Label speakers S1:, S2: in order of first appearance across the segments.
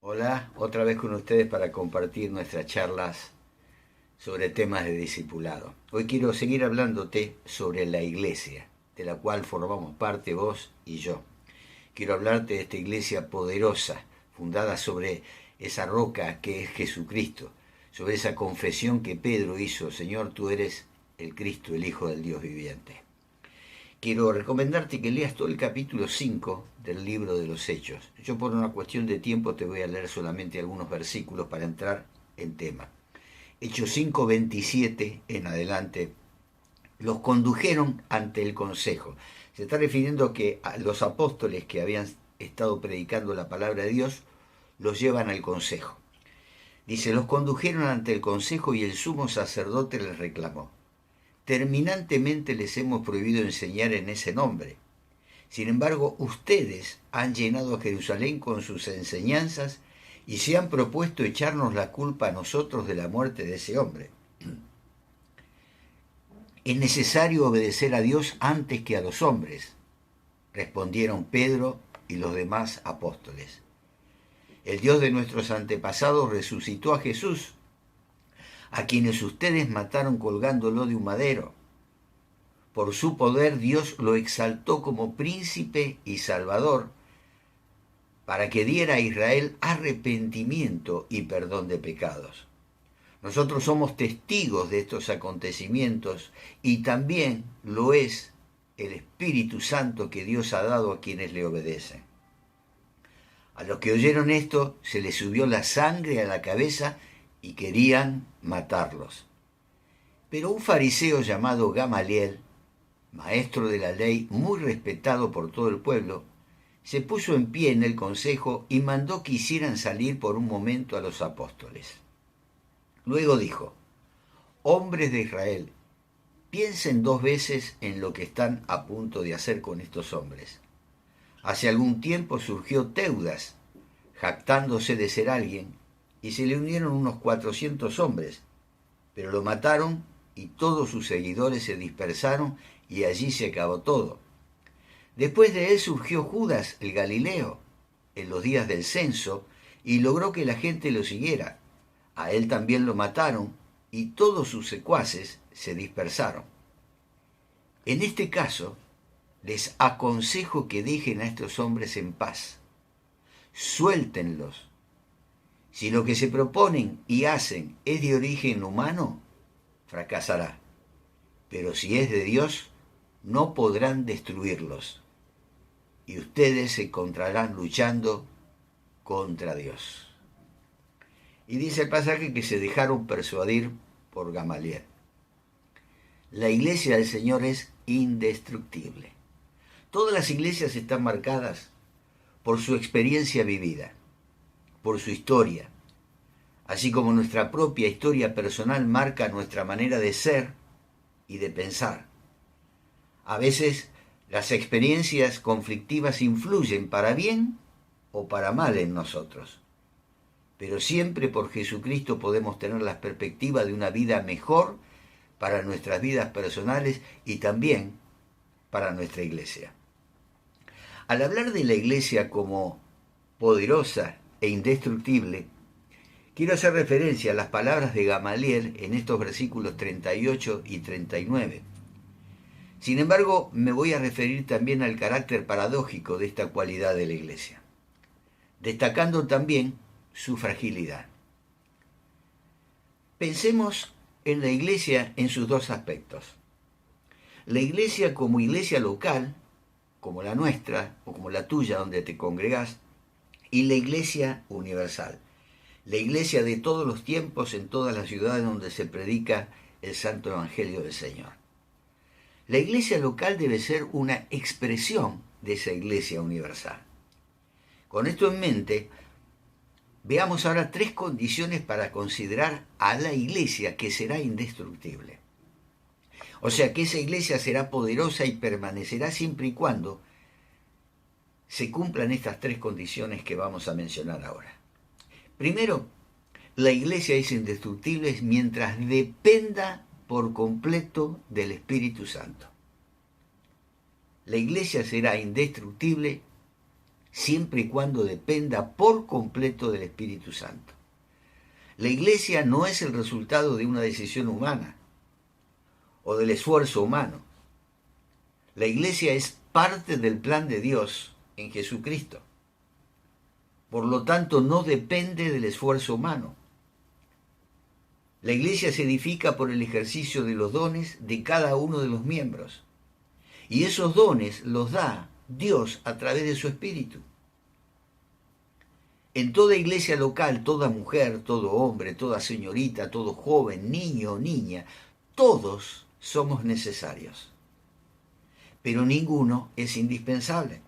S1: Hola, otra vez con ustedes para compartir nuestras charlas sobre temas de discipulado. Hoy quiero seguir hablándote sobre la iglesia, de la cual formamos parte vos y yo. Quiero hablarte de esta iglesia poderosa, fundada sobre esa roca que es Jesucristo, sobre esa confesión que Pedro hizo: Señor, tú eres el Cristo, el Hijo del Dios viviente. Quiero recomendarte que leas todo el capítulo 5 del libro de los Hechos. Yo por una cuestión de tiempo te voy a leer solamente algunos versículos para entrar en tema. Hechos 5, 27 en adelante. Los condujeron ante el consejo. Se está refiriendo que a los apóstoles que habían estado predicando la palabra de Dios los llevan al consejo. Dice, los condujeron ante el consejo y el sumo sacerdote les reclamó: terminantemente les hemos prohibido enseñar en ese nombre. Sin embargo, ustedes han llenado a Jerusalén con sus enseñanzas y se han propuesto echarnos la culpa a nosotros de la muerte de ese hombre. Es necesario obedecer a Dios antes que a los hombres, respondieron Pedro y los demás apóstoles. El Dios de nuestros antepasados resucitó a Jesús, a quienes ustedes mataron colgándolo de un madero. Por su poder Dios lo exaltó como príncipe y salvador, para que diera a Israel arrepentimiento y perdón de pecados. Nosotros somos testigos de estos acontecimientos y también lo es el Espíritu Santo que Dios ha dado a quienes le obedecen. A los que oyeron esto se les subió la sangre a la cabeza y querían matarlos. Pero un fariseo llamado Gamaliel, maestro de la ley muy respetado por todo el pueblo, se puso en pie en el consejo y mandó que hicieran salir por un momento a los apóstoles. Luego dijo: hombres de Israel, piensen dos veces en lo que están a punto de hacer con estos hombres. Hace algún tiempo surgió Teudas, jactándose de ser alguien, y se le unieron unos 400 hombres, pero lo mataron y todos sus seguidores se dispersaron y allí se acabó todo. Después de él surgió Judas el Galileo, en los días del censo, y logró que la gente lo siguiera. A él también lo mataron y todos sus secuaces se dispersaron. En este caso, les aconsejo que dejen a estos hombres en paz. Suéltenlos. Si lo que se proponen y hacen es de origen humano, fracasará. Pero si es de Dios, no podrán destruirlos. Y ustedes se encontrarán luchando contra Dios. Y dice el pasaje que se dejaron persuadir por Gamaliel. La iglesia del Señor es indestructible. Todas las iglesias están marcadas por su experiencia vivida, por su historia, así como nuestra propia historia personal marca nuestra manera de ser y de pensar. A veces las experiencias conflictivas influyen para bien o para mal en nosotros, pero siempre por Jesucristo podemos tener la perspectiva de una vida mejor para nuestras vidas personales y también para nuestra iglesia. Al hablar de la iglesia como poderosa e indestructible, quiero hacer referencia a las palabras de Gamaliel en estos versículos 38 y 39. Sin embargo, me voy a referir también al carácter paradójico de esta cualidad de la iglesia, destacando también su fragilidad. Pensemos en la iglesia en sus dos aspectos. La iglesia como iglesia local, como la nuestra o como la tuya donde te congregás, y la iglesia universal, la iglesia de todos los tiempos en todas las ciudades donde se predica el santo evangelio del Señor. La iglesia local debe ser una expresión de esa iglesia universal. Con esto en mente, veamos ahora tres condiciones para considerar a la iglesia que será indestructible. O sea que esa iglesia será poderosa y permanecerá siempre y cuando se cumplan estas tres condiciones que vamos a mencionar ahora. Primero, la iglesia es indestructible mientras dependa por completo del Espíritu Santo. La iglesia será indestructible siempre y cuando dependa por completo del Espíritu Santo. La iglesia no es el resultado de una decisión humana o del esfuerzo humano. La iglesia es parte del plan de Dios en Jesucristo. Por lo tanto, no depende del esfuerzo humano. La iglesia se edifica por el ejercicio de los dones de cada uno de los miembros. Y esos dones los da Dios a través de su Espíritu. En toda iglesia local, toda mujer, todo hombre, toda señorita, todo joven, niño o niña, todos somos necesarios. Pero ninguno es indispensable.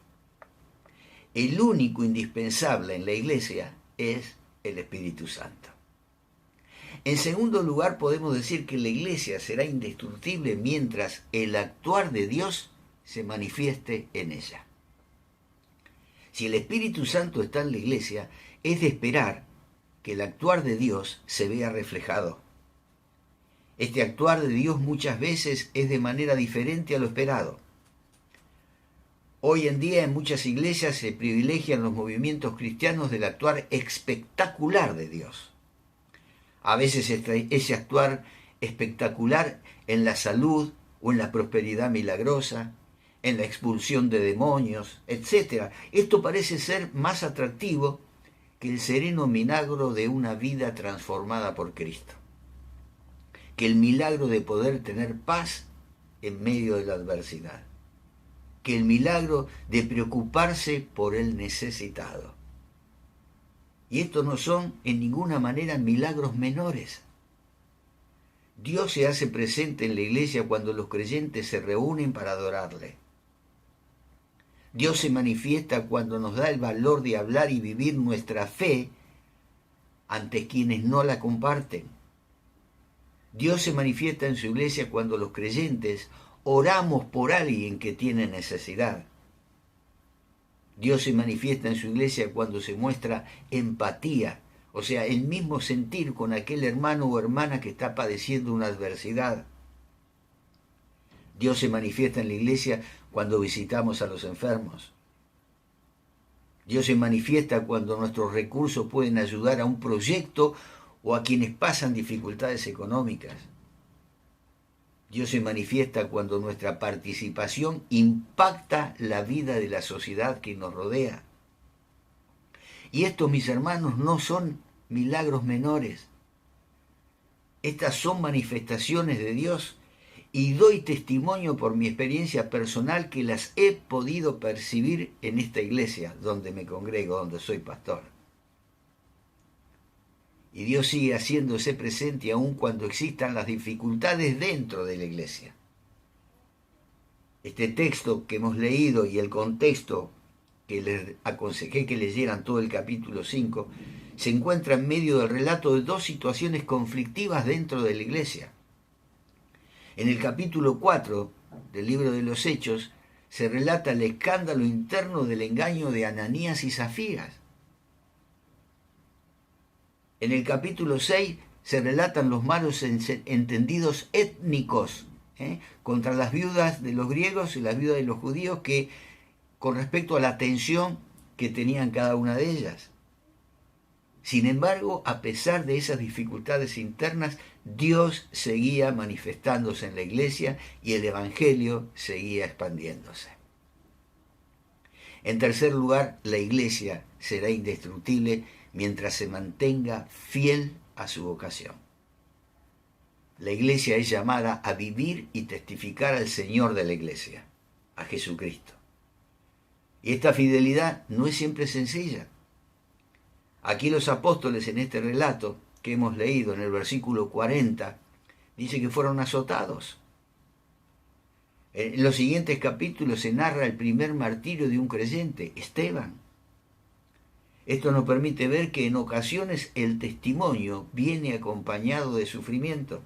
S1: El único indispensable en la iglesia es el Espíritu Santo. En segundo lugar, podemos decir que la iglesia será indestructible mientras el actuar de Dios se manifieste en ella. Si el Espíritu Santo está en la iglesia, es de esperar que el actuar de Dios se vea reflejado. Este actuar de Dios muchas veces es de manera diferente a lo esperado. Hoy en día en muchas iglesias se privilegian los movimientos cristianos del actuar espectacular de Dios. A veces ese actuar espectacular en la salud o en la prosperidad milagrosa, en la expulsión de demonios, etc. Esto parece ser más atractivo que el sereno milagro de una vida transformada por Cristo, que el milagro de poder tener paz en medio de la adversidad, que el milagro de preocuparse por el necesitado. Y estos no son en ninguna manera milagros menores. Dios se hace presente en la iglesia cuando los creyentes se reúnen para adorarle. Dios se manifiesta cuando nos da el valor de hablar y vivir nuestra fe ante quienes no la comparten. Dios se manifiesta en su iglesia cuando los creyentes oramos por alguien que tiene necesidad. Dios se manifiesta en su iglesia cuando se muestra empatía, o sea, el mismo sentir con aquel hermano o hermana que está padeciendo una adversidad. Dios se manifiesta en la iglesia cuando visitamos a los enfermos. Dios se manifiesta cuando nuestros recursos pueden ayudar a un proyecto o a quienes pasan dificultades económicas. Dios se manifiesta cuando nuestra participación impacta la vida de la sociedad que nos rodea. Y estos, mis hermanos, no son milagros menores. Estas son manifestaciones de Dios y doy testimonio por mi experiencia personal que las he podido percibir en esta iglesia donde me congrego, donde soy pastor. Y Dios sigue haciéndose presente aun cuando existan las dificultades dentro de la iglesia. Este texto que hemos leído y el contexto que les aconsejé que leyeran todo el capítulo 5, se encuentra en medio del relato de dos situaciones conflictivas dentro de la iglesia. En el capítulo 4 del libro de los Hechos se relata el escándalo interno del engaño de Ananías y Zafira. En el capítulo 6 se relatan los malos entendidos étnicos contra las viudas de los griegos y las viudas de los judíos con respecto a la tensión que tenían cada una de ellas. Sin embargo, a pesar de esas dificultades internas, Dios seguía manifestándose en la iglesia y el evangelio seguía expandiéndose. En tercer lugar, la iglesia será indestructible mientras se mantenga fiel a su vocación. La iglesia es llamada a vivir y testificar al Señor de la iglesia, a Jesucristo. Y esta fidelidad no es siempre sencilla. Aquí los apóstoles en este relato que hemos leído en el versículo 40, dice que fueron azotados. En los siguientes capítulos se narra el primer martirio de un creyente, Esteban. Esto nos permite ver que en ocasiones el testimonio viene acompañado de sufrimiento.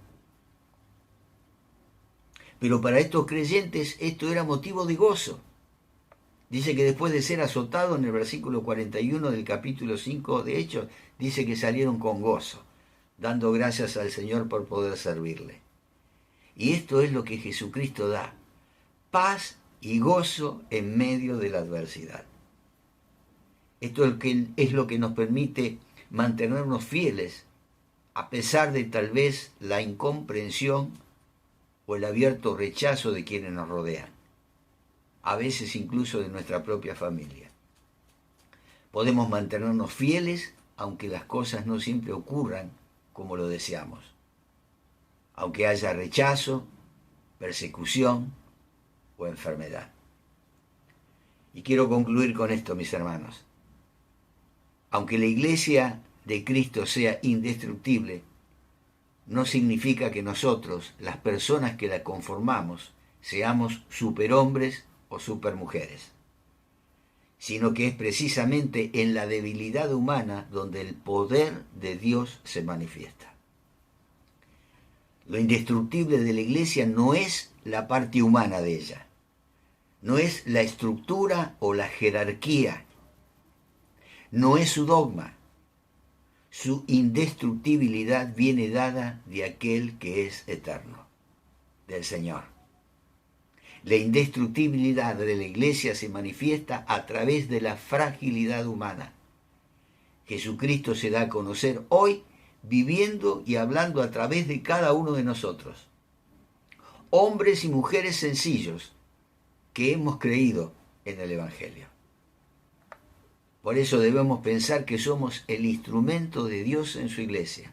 S1: Pero para estos creyentes esto era motivo de gozo. Dice que después de ser azotado, en el versículo 41 del capítulo 5 de Hechos, dice que salieron con gozo, dando gracias al Señor por poder servirle. Y esto es lo que Jesucristo da: paz y gozo en medio de la adversidad. Esto es lo que nos permite mantenernos fieles a pesar de tal vez la incomprensión o el abierto rechazo de quienes nos rodean, a veces incluso de nuestra propia familia. Podemos mantenernos fieles aunque las cosas no siempre ocurran como lo deseamos, aunque haya rechazo, persecución o enfermedad. Y quiero concluir con esto, mis hermanos. Aunque la iglesia de Cristo sea indestructible, no significa que nosotros, las personas que la conformamos, seamos superhombres o supermujeres, sino que es precisamente en la debilidad humana donde el poder de Dios se manifiesta. Lo indestructible de la iglesia no es la parte humana de ella, no es la estructura o la jerarquía, no es su dogma. Su indestructibilidad viene dada de aquel que es eterno, del Señor. La indestructibilidad de la iglesia se manifiesta a través de la fragilidad humana. Jesucristo se da a conocer hoy viviendo y hablando a través de cada uno de nosotros. Hombres y mujeres sencillos que hemos creído en el Evangelio. Por eso debemos pensar que somos el instrumento de Dios en su iglesia.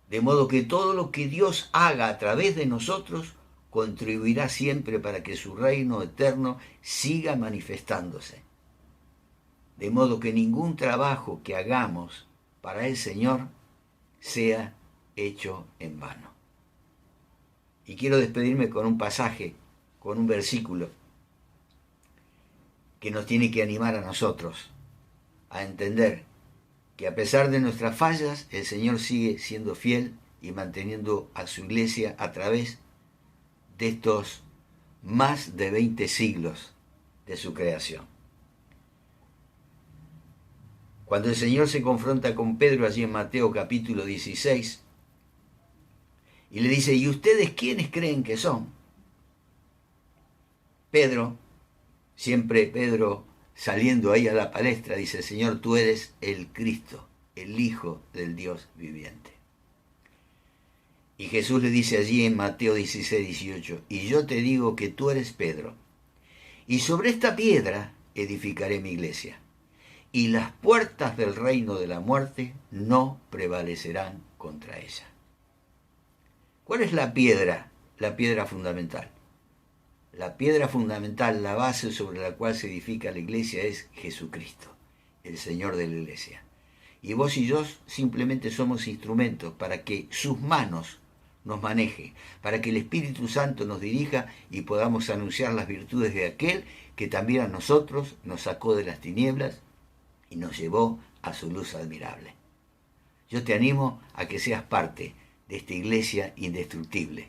S1: De modo que todo lo que Dios haga a través de nosotros contribuirá siempre para que su reino eterno siga manifestándose. De modo que ningún trabajo que hagamos para el Señor sea hecho en vano. Y quiero despedirme con un pasaje, con un versículo que nos tiene que animar a nosotros a entender que a pesar de nuestras fallas, el Señor sigue siendo fiel y manteniendo a su iglesia a través de estos más de 20 siglos de su creación. Cuando el Señor se confronta con Pedro allí en Mateo capítulo 16 y le dice: ¿y ustedes quiénes creen que son? Pedro, siempre Pedro saliendo ahí a la palestra, dice: Señor, tú eres el Cristo, el Hijo del Dios viviente. Y Jesús le dice allí en Mateo 16, 18: y yo te digo que tú eres Pedro, y sobre esta piedra edificaré mi iglesia, y las puertas del reino de la muerte no prevalecerán contra ella. ¿Cuál es la piedra? La piedra fundamental. La piedra fundamental, la base sobre la cual se edifica la iglesia es Jesucristo, el Señor de la iglesia. Y vos y yo simplemente somos instrumentos para que sus manos nos maneje, para que el Espíritu Santo nos dirija y podamos anunciar las virtudes de aquel que también a nosotros nos sacó de las tinieblas y nos llevó a su luz admirable. Yo te animo a que seas parte de esta iglesia indestructible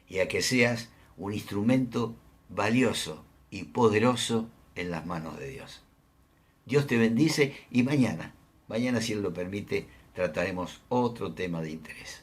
S1: y a que seas un instrumento valioso y poderoso en las manos de Dios. Dios te bendice y mañana, si Él lo permite, trataremos otro tema de interés.